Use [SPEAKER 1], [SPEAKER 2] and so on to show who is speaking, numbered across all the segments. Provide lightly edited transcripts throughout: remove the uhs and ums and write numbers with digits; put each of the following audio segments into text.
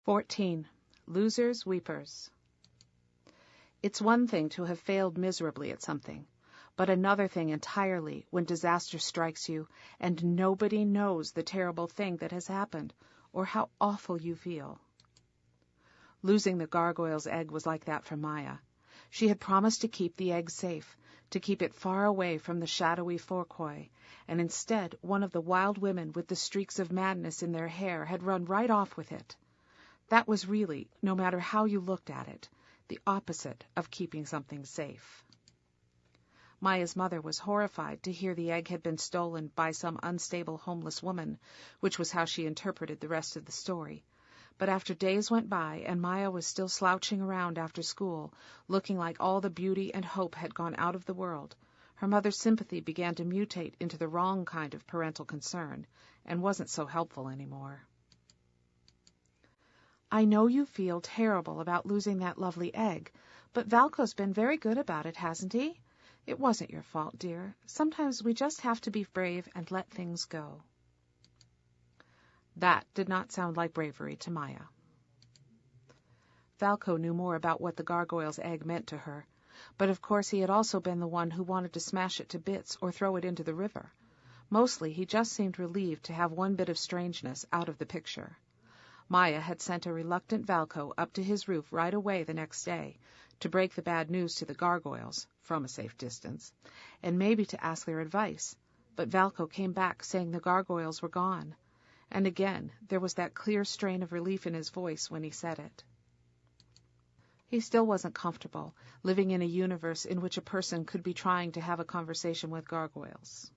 [SPEAKER 1] 14. Losers, weepers. It's one thing to have failed miserably at something, but another thing entirely when disaster strikes you and nobody knows the terrible thing that has happened or how awful you feel. Losing the gargoyle's egg was like that for Maya. She had promised to keep the egg safe, to keep it far away from the shadowy fourquois, and instead one of the wild women with the streaks of madness in their hair had run right off with it. That was really, no matter how you looked at it, the opposite of keeping something safe. Maya's mother was horrified to hear the egg had been stolen by some unstable homeless woman, which was how she interpreted the rest of the story. But after days went by and Maya was still slouching around after school, looking like all the beauty and hope had gone out of the world, her mother's sympathy began to mutate into the wrong kind of parental concern and wasn't so helpful anymore. I know you feel terrible about losing that lovely egg, but Valco's been very good about it, hasn't he? It wasn't your fault, dear. Sometimes we just have to be brave and let things go. That did not sound like bravery to Maya. Valco knew more about what the gargoyle's egg meant to her, but of course he had also been the one who wanted to smash it to bits or throw it into the river. Mostly he just seemed relieved to have one bit of strangeness out of the picture. Maya had sent a reluctant Valco up to his roof right away the next day to break the bad news to the gargoyles, from a safe distance, and maybe to ask their advice, but Valco came back saying the gargoyles were gone, and again there was that clear strain of relief in his voice when he said it. He still wasn't comfortable living in a universe in which a person could be trying to have a conversation with gargoyles.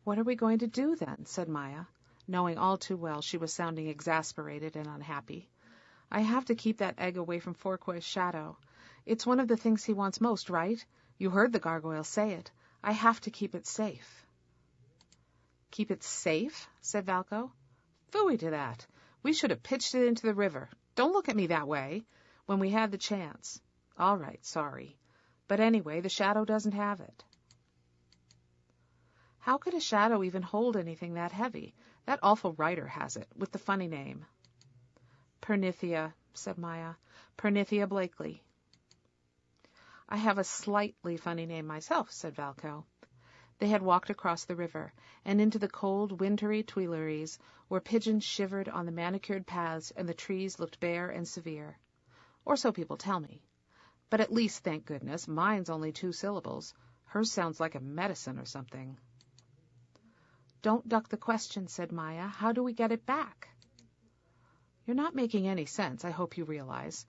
[SPEAKER 1] "What are we going to do then?" said Maya, knowing all too well she was sounding exasperated and unhappy. "I have to keep that egg away from Fourquois' shadow. It's one of the things he wants most, right? You heard the gargoyle say it. I have to keep it safe." "Keep it safe?" said Valco. "Phooey to that. We should have pitched it into the river. Don't look at me that way. When we had the chance. All right, sorry. But anyway, the shadow doesn't have it." "How could a shadow even hold anything that heavy? That awful writer has it, with the funny name." "Pernithia," said Maya. "Pernithia Blakely." "I have a slightly funny name myself," said Valco. They had walked across the river and into the cold, wintry Tuileries, where pigeons shivered on the manicured paths and the trees looked bare and severe. Or so people tell me. But at least, thank goodness, mine's only 2 syllables. Hers sounds like a medicine or something. "Don't duck the question," said Maya. "How do we get it back?" "You're not making any sense, I hope you realize.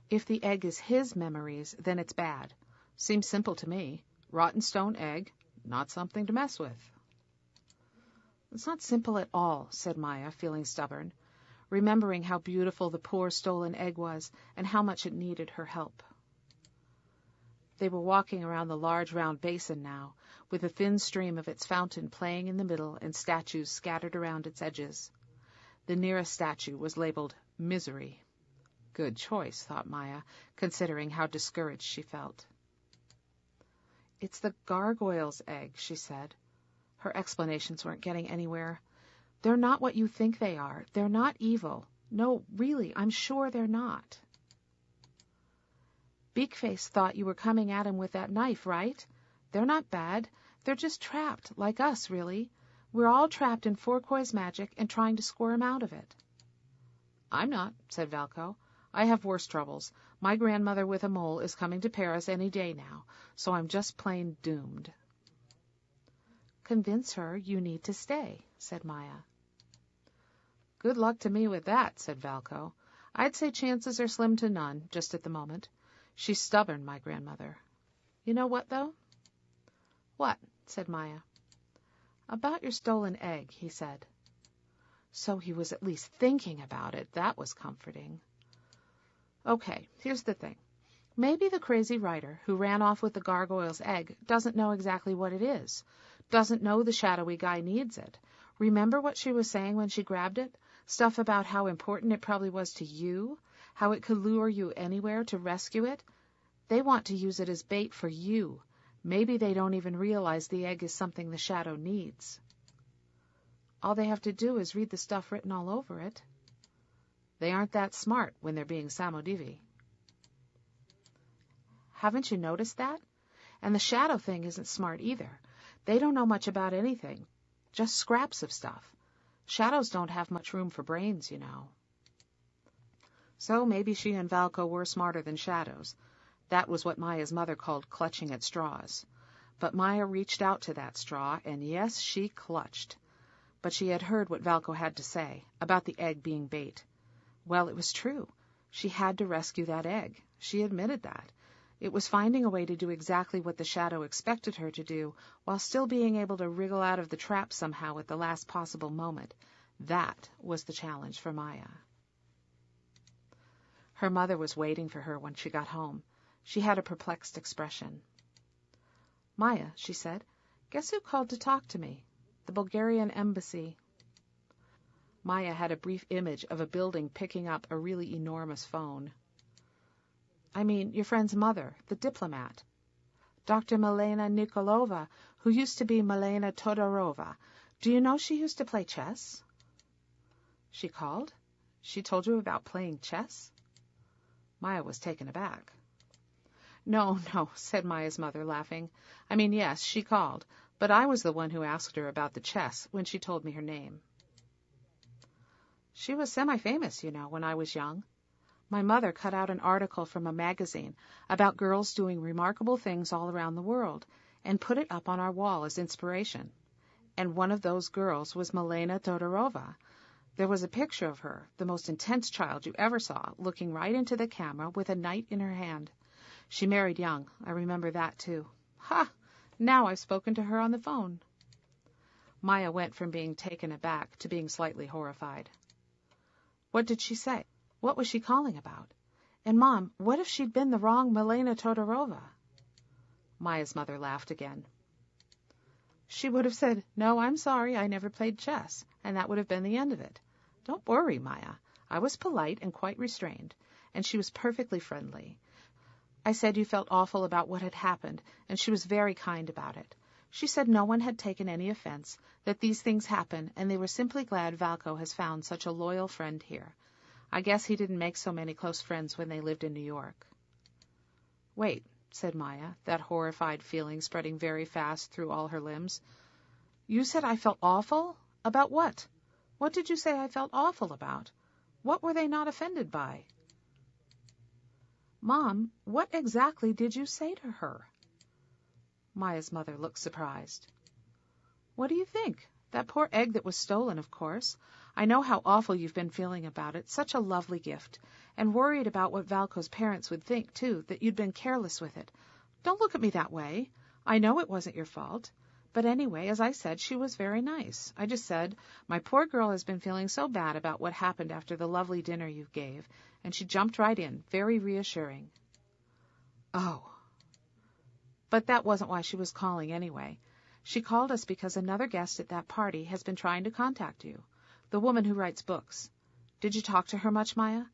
[SPEAKER 1] If the egg is his memories, then it's bad. Seems simple to me. Rotten stone egg, not something to mess with." "It's not simple at all," said Maya, feeling stubborn, remembering how beautiful the poor stolen egg was and how much it needed her help. They were walking around the large round basin now, with a thin stream of its fountain playing in the middle and statues scattered around its edges. The nearest statue was labeled Misery. Good choice, thought Maya, considering how discouraged she felt. "It's the gargoyle's egg," she said. Her explanations weren't getting anywhere. "They're not what you think they are. They're not evil. No, really, I'm sure they're not." "Beakface thought you were coming at him with that knife, right? They're not bad. They're just trapped, like us, really. We're all trapped in Fourquois' magic and trying to squirm out of it." "I'm not," said Valco. "I have worse troubles. My grandmother with a mole is coming to Paris any day now, so I'm just plain doomed." "Convince her you need to stay," said Maya. "Good luck to me with that," said Valco. "I'd say chances are slim to none, just at the moment. She's stubborn, my grandmother. You know what, though?" "What?" said Maya. "About your stolen egg," he said. So he was at least thinking about it. That was comforting. "Okay, here's the thing. Maybe the crazy writer who ran off with the gargoyle's egg doesn't know exactly what it is, doesn't know the shadowy guy needs it. Remember what she was saying when she grabbed it? Stuff about how important it probably was to you, how it could lure you anywhere to rescue it. They want to use it as bait for you. Maybe they don't even realize the egg is something the shadow needs. All they have to do is read the stuff written all over it." They aren't that smart when they're being samodivi. Haven't you noticed that? And the shadow thing isn't smart either. They don't know much about anything, just scraps of stuff. Shadows don't have much room for brains, you know. So maybe she and Valko were smarter than shadows. That was what Maya's mother called clutching at straws. But Maya reached out to that straw, and yes, she clutched. But she had heard what Valko had to say about the egg being bait. Well, it was true. She had to rescue that egg. She admitted that. It was finding a way to do exactly what the shadow expected her to do, while still being able to wriggle out of the trap somehow at the last possible moment. That was the challenge for Maya. Her mother was waiting for her when she got home. She had a perplexed expression. "Maya," she said, "guess who called to talk to me? The Bulgarian embassy." Maya had a brief image of a building picking up a really enormous phone. "I mean, your friend's mother, the diplomat. Dr. Milena Nikolova, who used to be Milena Todorova. Do you know she used to play chess?" "She called? She told you about playing chess?" Maya was taken aback. No, said Maya's mother, laughing. "I mean, yes, she called, but I was the one who asked her about the chess when she told me her name. She was semi-famous, you know, when I was young. My mother cut out an article from a magazine about girls doing remarkable things all around the world and put it up on our wall as inspiration. And one of those girls was Milena Todorova. There was a picture of her, the most intense child you ever saw, looking right into the camera with a knight in her hand. She married young. I remember that, too. Ha! Now I've spoken to her on the phone." Maya went from being taken aback to being slightly horrified. "What did she say? What was she calling about? And, Mom, what if she'd been the wrong Milena Todorova?" Maya's mother laughed again. "She would have said, 'No, I'm sorry, I never played chess,' and that would have been the end of it. Don't worry, Maya. I was polite and quite restrained, and she was perfectly friendly. I said you felt awful about what had happened, and she was very kind about it. She said no one had taken any offense, that these things happen, and they were simply glad Valko has found such a loyal friend here. I guess he didn't make so many close friends when they lived in New York." "Wait," said Maya, that horrified feeling spreading very fast through all her limbs. "You said I felt awful? About what? What did you say I felt awful about? What were they not offended by?" "Mom, what exactly did you say to her?" Maya's mother looked surprised. "What do you think? That poor egg that was stolen, of course. I know how awful you've been feeling about it, such a lovely gift, and worried about what Valko's parents would think, too, that you'd been careless with it. Don't look at me that way. I know it wasn't your fault. But anyway, as I said, she was very nice. I just said, 'My poor girl has been feeling so bad about what happened after the lovely dinner you gave,' and she jumped right in, very reassuring." "Oh." "But that wasn't why she was calling anyway. She called us because another guest at that party has been trying to contact you, the woman who writes books. Did you talk to her much, Maya?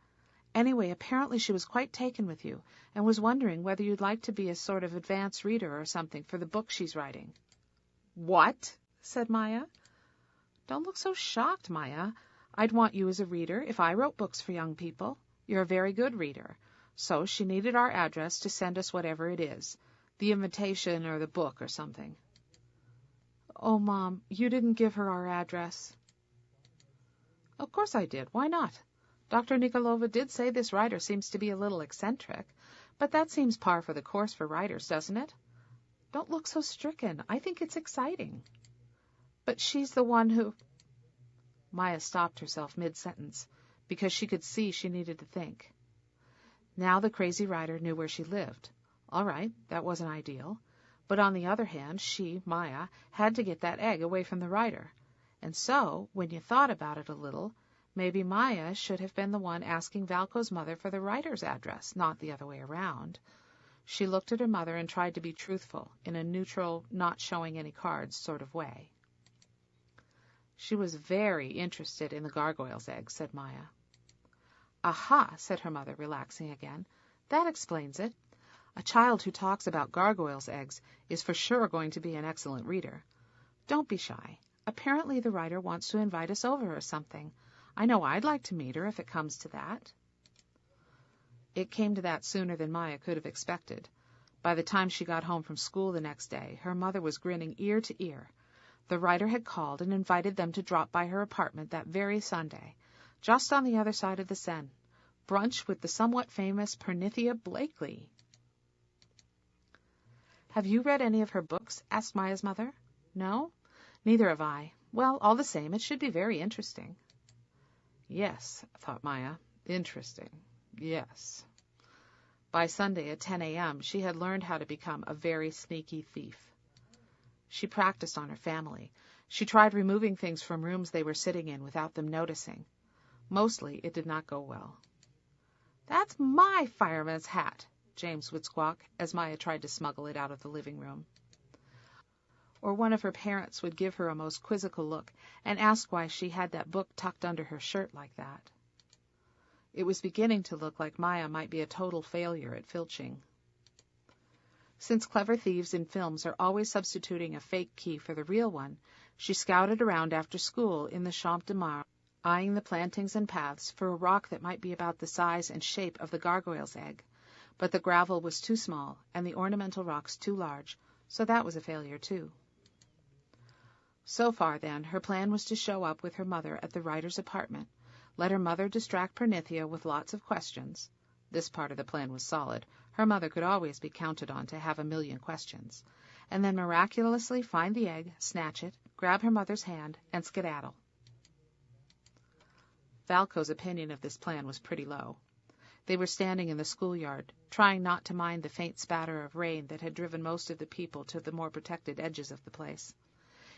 [SPEAKER 1] Anyway, apparently she was quite taken with you and was wondering whether you'd like to be a sort of advanced reader or something for the book she's writing." "What?" said Maya. "Don't look so shocked, Maya. I'd want you as a reader if I wrote books for young people. You're a very good reader. So she needed our address to send us whatever it is, the invitation or the book or something." "Oh, Mom, you didn't give her our address." "Of course I did. Why not? Dr. Nikolova did say this writer seems to be a little eccentric, but that seems par for the course for writers, doesn't it? Don't look so stricken. I think it's exciting." "But she's the one who—" Maya stopped herself mid-sentence, because she could see she needed to think. Now the crazy writer knew where she lived. All right, that wasn't ideal. But on the other hand, she, Maya, had to get that egg away from the writer. And so, when you thought about it a little, maybe Maya should have been the one asking Valko's mother for the writer's address, not the other way around. She looked at her mother and tried to be truthful, in a neutral, not showing any cards sort of way. "She was very interested in the Gargoyles' egg," said Maya. "Aha," said her mother, relaxing again. "That explains it. A child who talks about Gargoyles' eggs is for sure going to be an excellent reader. Don't be shy. Apparently the writer wants to invite us over or something. I know I'd like to meet her if it comes to that. It came to that sooner than Maya could have expected. By the time she got home from school the next day, her mother was grinning ear to ear. The writer had called and invited them to drop by her apartment that very Sunday, just on the other side of the Seine. Brunch with the somewhat famous Pernithia Blakely. "Have you read any of her books?" asked Maya's mother. "No? Neither have I. Well, all the same, it should be very interesting." Yes, thought Maya, interesting. Yes. By Sunday at 10 a.m., she had learned how to become a very sneaky thief. She practiced on her family. She tried removing things from rooms they were sitting in without them noticing. Mostly, it did not go well. "That's my fireman's hat," James would squawk as Maya tried to smuggle it out of the living room. Or one of her parents would give her a most quizzical look and ask why she had that book tucked under her shirt like that. It was beginning to look like Maya might be a total failure at filching. Since clever thieves in films are always substituting a fake key for the real one, she scouted around after school in the Champ de Mars, eyeing the plantings and paths for a rock that might be about the size and shape of the gargoyle's egg. But the gravel was too small and the ornamental rocks too large, so that was a failure too. So far, then, her plan was to show up with her mother at the writer's apartment, let her mother distract Pernithia with lots of questions. This part of the plan was solid. Her mother could always be counted on to have a million questions. And then miraculously find the egg, snatch it, grab her mother's hand, and skedaddle. Valco's opinion of this plan was pretty low. They were standing in the schoolyard, trying not to mind the faint spatter of rain that had driven most of the people to the more protected edges of the place.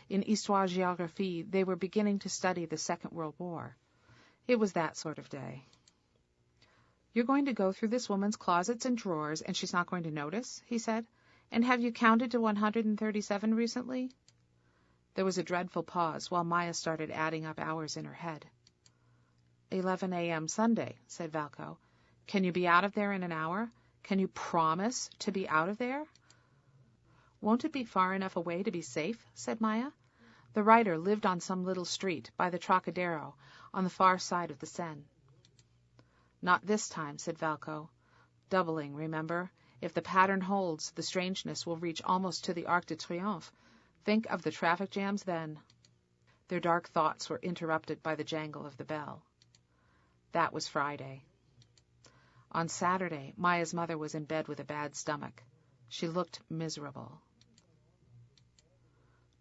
[SPEAKER 1] In Histoire-Géographie, they were beginning to study the Second World War. It was that sort of day. "You're going to go through this woman's closets and drawers, and she's not going to notice?" he said. "And have you counted to 137 recently?" There was a dreadful pause while Maya started adding up hours in her head. 11 a.m. Sunday, said Valco. "Can you be out of there in an hour? Can you promise to be out of there?" "Won't it be far enough away to be safe?" said Maya. The writer lived on some little street by the Trocadero, on the far side of the Seine. "Not this time," said Valco. "Doubling, remember? If the pattern holds, the strangeness will reach almost to the Arc de Triomphe. Think of the traffic jams then." Their dark thoughts were interrupted by the jangle of the bell. That was Friday. On Saturday, Maya's mother was in bed with a bad stomach. She looked miserable.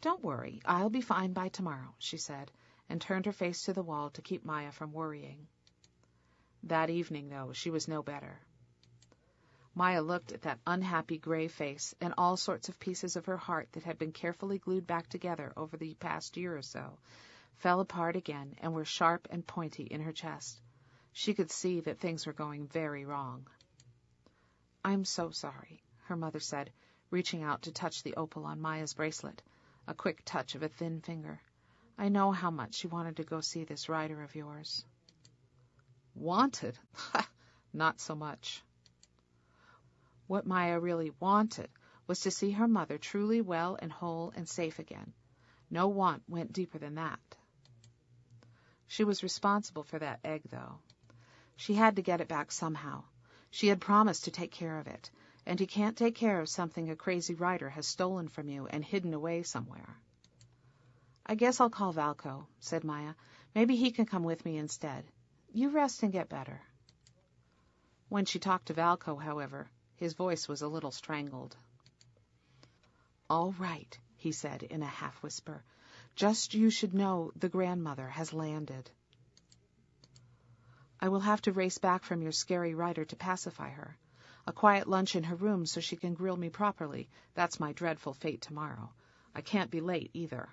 [SPEAKER 1] "Don't worry, I'll be fine by tomorrow," she said, and turned her face to the wall to keep Maya from worrying. That evening, though, she was no better. Maya looked at that unhappy gray face, and all sorts of pieces of her heart that had been carefully glued back together over the past year or so fell apart again and were sharp and pointy in her chest. She could see that things were going very wrong. "I'm so sorry," her mother said, reaching out to touch the opal on Maya's bracelet, a quick touch of a thin finger. "I know how much you wanted to go see this writer of yours." "Wanted? Not so much." What Maya really wanted was to see her mother truly well and whole and safe again. No want went deeper than that. She was responsible for that egg, though. She had to get it back somehow. She had promised to take care of it, and you can't take care of something a crazy writer has stolen from you and hidden away somewhere. "I guess I'll call Valco," said Maya. "Maybe he can come with me instead. You rest and get better." When she talked to Valco, however, his voice was a little strangled. "All right," he said in a half-whisper. "Just you should know the grandmother has landed. I will have to race back from your scary writer to pacify her. A quiet lunch in her room so she can grill me properly. That's my dreadful fate tomorrow. I can't be late either."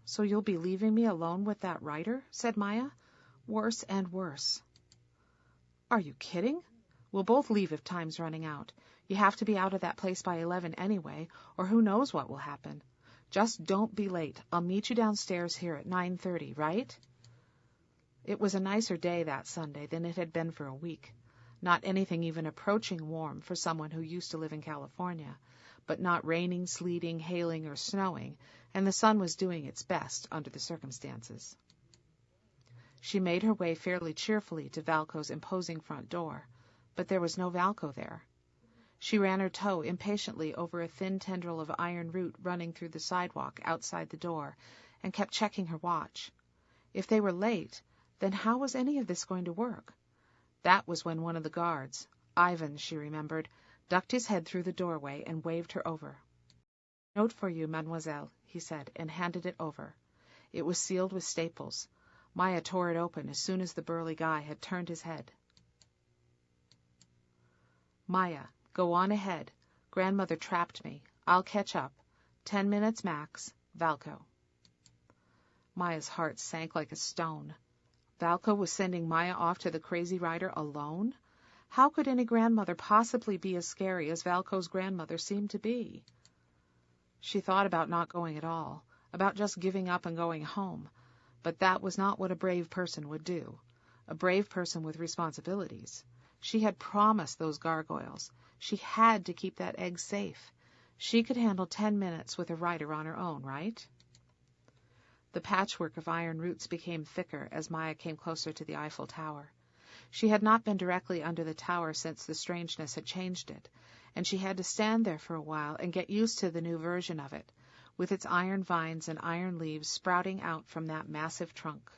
[SPEAKER 1] "So you'll be leaving me alone with that writer?" said Maya. "Worse and worse." "Are you kidding? We'll both leave if time's running out. You have to be out of that place by 11 anyway, or who knows what will happen. Just don't be late. I'll meet you downstairs here at 9:30, right?" It was a nicer day that Sunday than it had been for a week. Not anything even approaching warm for someone who used to live in California, but not raining, sleeting, hailing, or snowing, and the sun was doing its best under the circumstances. She made her way fairly cheerfully to Valco's imposing front door, but there was no Valco there. She ran her toe impatiently over a thin tendril of iron root running through the sidewalk outside the door, and kept checking her watch. If they were late, then how was any of this going to work? That was when one of the guards, Ivan, she remembered, ducked his head through the doorway and waved her over. "Note for you, mademoiselle," he said, and handed it over. It was sealed with staples. Maya tore it open as soon as the burly guy had turned his head. "Maya, go on ahead. Grandmother trapped me. I'll catch up. 10 minutes max. Valco." Maya's heart sank like a stone. Valco was sending Maya off to the crazy rider alone? How could any grandmother possibly be as scary as Valco's grandmother seemed to be? She thought about not going at all, about just giving up and going home, but that was not what a brave person would do. A brave person with responsibilities. She had promised those gargoyles. She had to keep that egg safe. She could handle 10 minutes with a rider on her own, right? The patchwork of iron roots became thicker as Maya came closer to the Eiffel Tower. She had not been directly under the tower since the strangeness had changed it, and she had to stand there for a while and get used to the new version of it, with its iron vines and iron leaves sprouting out from that massive trunk.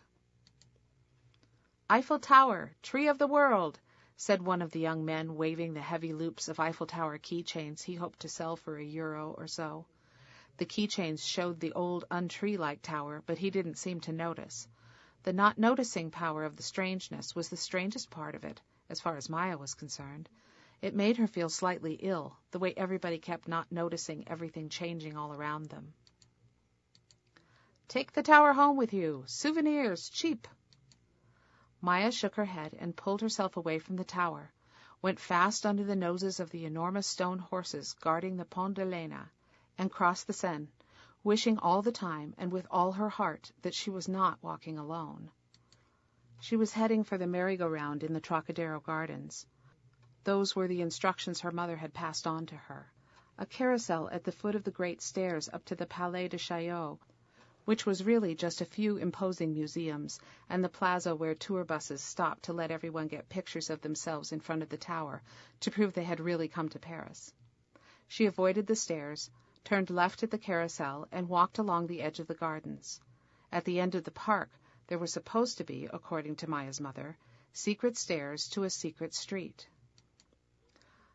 [SPEAKER 1] "Eiffel Tower, tree of the world," said one of the young men, waving the heavy loops of Eiffel Tower keychains he hoped to sell for €1 or so. The keychains showed the old, untree-like tower, but he didn't seem to notice. The not noticing power of the strangeness was the strangest part of it, as far as Maya was concerned. It made her feel slightly ill, the way everybody kept not noticing everything changing all around them. "Take the tower home with you. Souvenirs, cheap." Maya shook her head and pulled herself away from the tower, went fast under the noses of the enormous stone horses guarding the Pont de Lena, and crossed the Seine, wishing all the time and with all her heart that she was not walking alone. She was heading for the merry-go-round in the Trocadero Gardens. Those were the instructions her mother had passed on to her. A carousel at the foot of the great stairs up to the Palais de Chaillot, which was really just a few imposing museums, and the plaza where tour buses stopped to let everyone get pictures of themselves in front of the tower to prove they had really come to Paris. She avoided the stairs, turned left at the carousel, and walked along the edge of the gardens. At the end of the park there were supposed to be, according to Maya's mother, secret stairs to a secret street.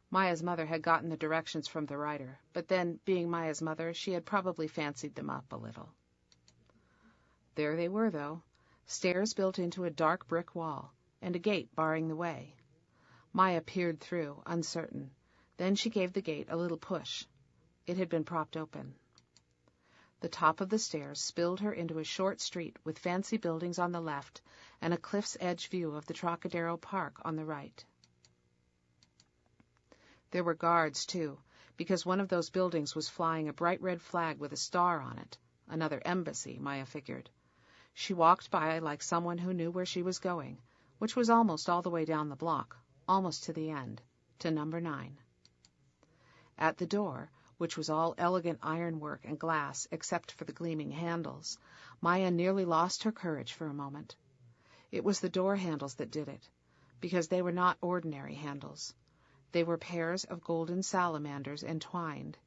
[SPEAKER 1] Maya's mother had gotten the directions from the writer, but then, being Maya's mother, she had probably fancied them up a little. There they were, though, stairs built into a dark brick wall, and a gate barring the way. Maya peered through, uncertain. Then she gave the gate a little push. It had been propped open. The top of the stairs spilled her into a short street with fancy buildings on the left and a cliff's edge view of the Trocadero Park on the right. There were guards, too, because one of those buildings was flying a bright red flag with a star on it. Another embassy, Maya figured. She walked by like someone who knew where she was going, which was almost all the way down the block, almost to the end, to number 9. At the door, which was all elegant ironwork and glass except for the gleaming handles, Maya nearly lost her courage for a moment. It was the door handles that did it, because they were not ordinary handles. They were pairs of golden salamanders entwined.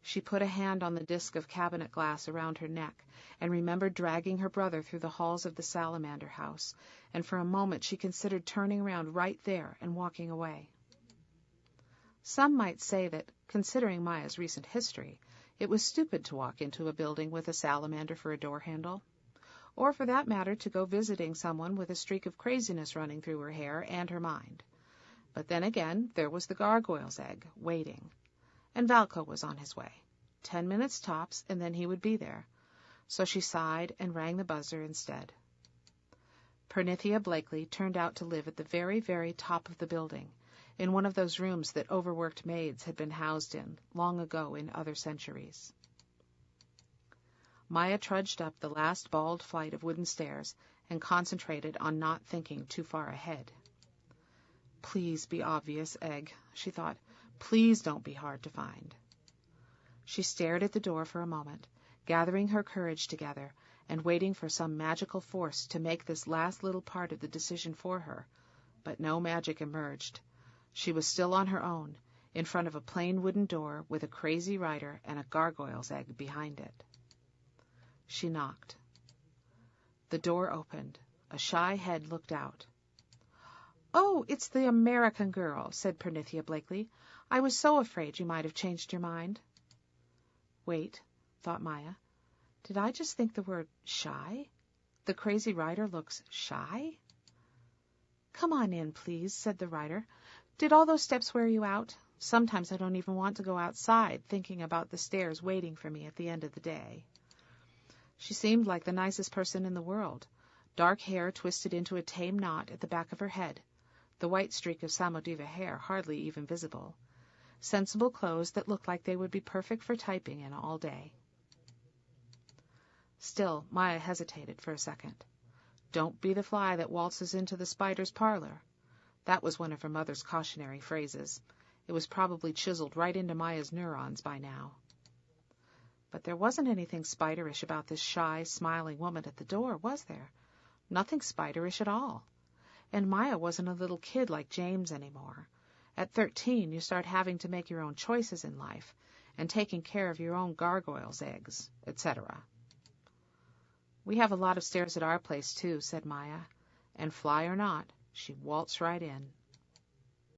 [SPEAKER 1] She put a hand on the disc of cabinet glass around her neck and remembered dragging her brother through the halls of the salamander house, and for a moment she considered turning around right there and walking away. Some might say that, considering Maya's recent history, it was stupid to walk into a building with a salamander for a door handle, or for that matter to go visiting someone with a streak of craziness running through her hair and her mind. But then again, there was the gargoyle's egg, waiting, and Valco was on his way. 10 minutes tops, and then he would be there. So she sighed and rang the buzzer instead. Pernithia Blakely turned out to live at the very, very top of the building, in one of those rooms that overworked maids had been housed in long ago in other centuries. Maya trudged up the last bald flight of wooden stairs and concentrated on not thinking too far ahead. Please be obvious, egg, she thought. Please don't be hard to find. She stared at the door for a moment, gathering her courage together, and waiting for some magical force to make this last little part of the decision for her, but no magic emerged. She was still on her own, in front of a plain wooden door with a crazy rider and a gargoyle's egg behind it. She knocked. The door opened. A shy head looked out. "Oh, it's the American girl," said Pernithia Blakely. "I was so afraid you might have changed your mind." Wait, thought Maya. Did I just think the word shy? The crazy rider looks shy? "Come on in, please," said the rider. "Did all those steps wear you out? Sometimes I don't even want to go outside, thinking about the stairs waiting for me at the end of the day." She seemed like the nicest person in the world. Dark hair twisted into a tame knot at the back of her head, the white streak of Samodiva hair hardly even visible. Sensible clothes that looked like they would be perfect for typing in all day. Still, Maya hesitated for a second. "Don't be the fly that waltzes into the spider's parlor." That was one of her mother's cautionary phrases. It was probably chiseled right into Maya's neurons by now. But there wasn't anything spiderish about this shy, smiling woman at the door, was there? Nothing spiderish at all. And Maya wasn't a little kid like James anymore. At 13, you start having to make your own choices in life, and taking care of your own gargoyles' eggs, etc. "We have a lot of stairs at our place, too," said Maya, and fly or not, she waltzed right in.